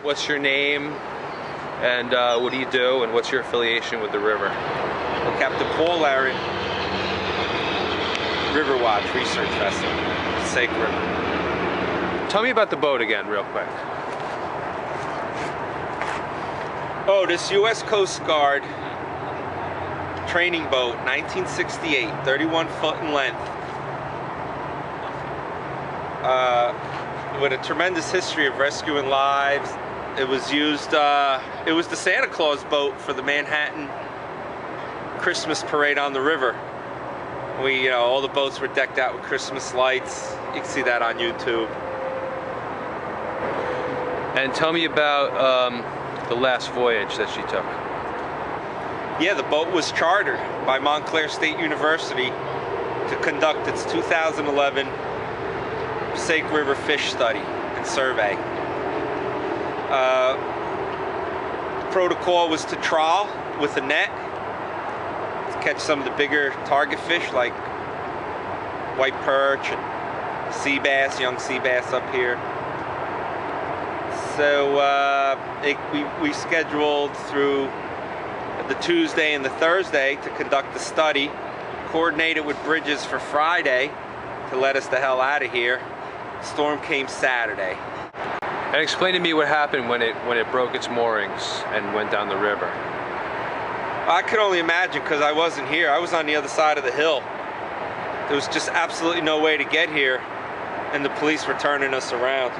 what's your name, and what do you do, and what's your affiliation with the river? Well, Captain Paul Lerin, Riverwatch Research Vessel, Passaic River. Tell me about the boat again, real quick. Oh, this U.S. Coast Guard training boat, 1968, 31 foot in length. With a tremendous history of rescuing lives. It was used, it was the Santa Claus boat for the Manhattan Christmas parade on the river. All the boats were decked out with Christmas lights. You can see that on YouTube. And tell me about the last voyage that she took. Yeah, the boat was chartered by Montclair State University to conduct its 2011 Passaic River fish study and survey. Protocol was to trawl with a net to catch some of the bigger target fish like white perch and sea bass, young sea bass up here. So we scheduled through the Tuesday and the Thursday to conduct the study, coordinated with Bridges for Friday to let us the hell out of here. Storm came Saturday. And explain to me what happened when it broke its moorings and went down the river. I could only imagine because I wasn't here. I was on the other side of the hill. There was just absolutely no way to get here, and the police were turning us around.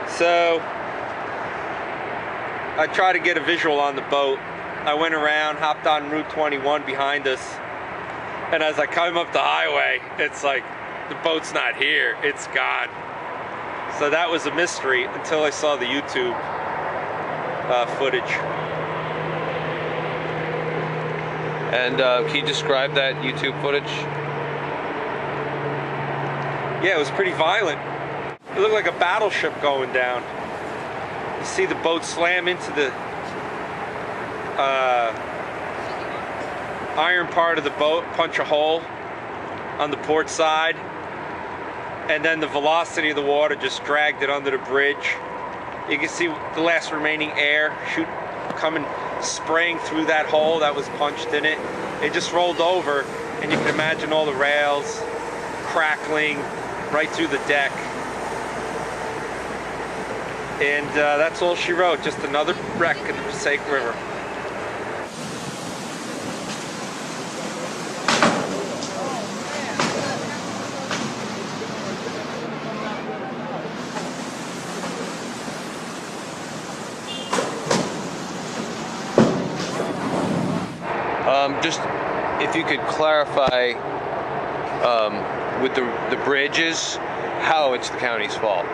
So I tried to get a visual on the boat. I went around, hopped on Route 21 behind us, and as I come up the highway, it's like, the boat's not here, it's gone. So that was a mystery until I saw the YouTube footage. And can you describe that YouTube footage? Yeah, it was pretty violent. It looked like a battleship going down. You see the boat slam into the iron part of the boat, punch a hole on the port side, and then the velocity of the water just dragged it under the bridge. You can see the last remaining air coming, spraying through that hole that was punched in it. It just rolled over, and you can imagine all the rails crackling right through the deck. And that's all she wrote, just another wreck in the Passaic River. Just if you could clarify with the bridges, how it's the county's fault.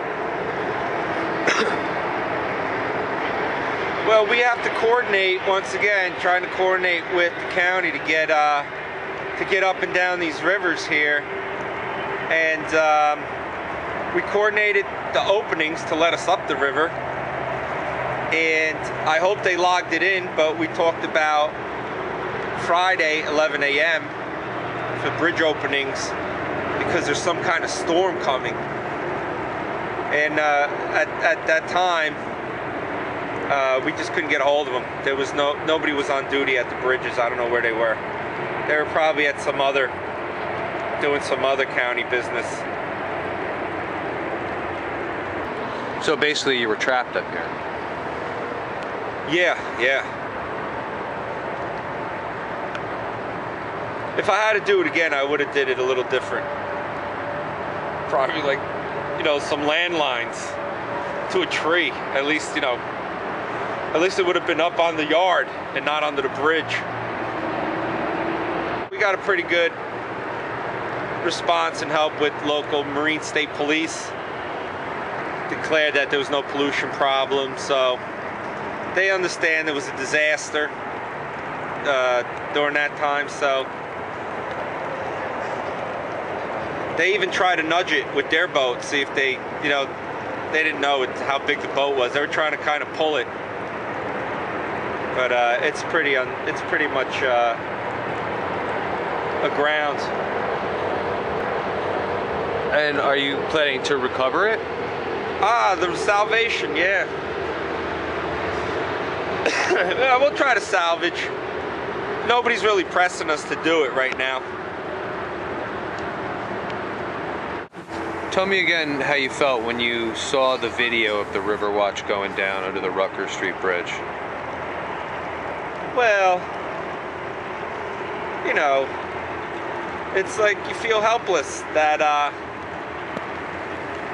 Well, we have to coordinate, once again, trying to coordinate with the county to get up and down these rivers here. And we coordinated the openings to let us up the river. And I hope they logged it in, but we talked about Friday, 11 a.m. for bridge openings because there's some kind of storm coming. And at that time, we just couldn't get a hold of them. There was nobody was on duty at the bridges. I don't know where they were. They were probably at doing some other county business. So basically you were trapped up here. Yeah. If I had to do it again, I would have did it a little different. Probably like, some landlines to a tree. At least it would have been up on the yard and not under the bridge. We got a pretty good response and help with local Marine State Police. Declared that there was no pollution problem, so they understand there was a disaster during that time, so they even tried to nudge it with their boat, see if they didn't know how big the boat was. They were trying to kind of pull it, but it's pretty much aground. And are you planning to recover it? The salvation, yeah. Yeah, we'll try to salvage. Nobody's really pressing us to do it right now. Tell me again how you felt when you saw the video of the Riverwatch going down under the Rutgers Street Bridge. Well, you know, it's like you feel helpless that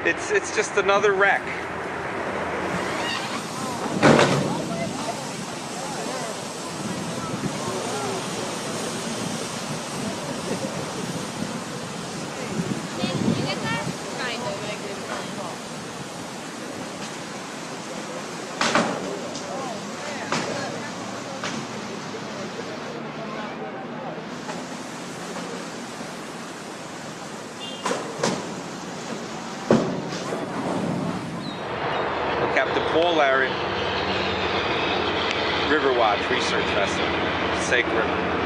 it's just another wreck. Captain Paul Lerin, Riverwatch Research Vessel, Passaic River.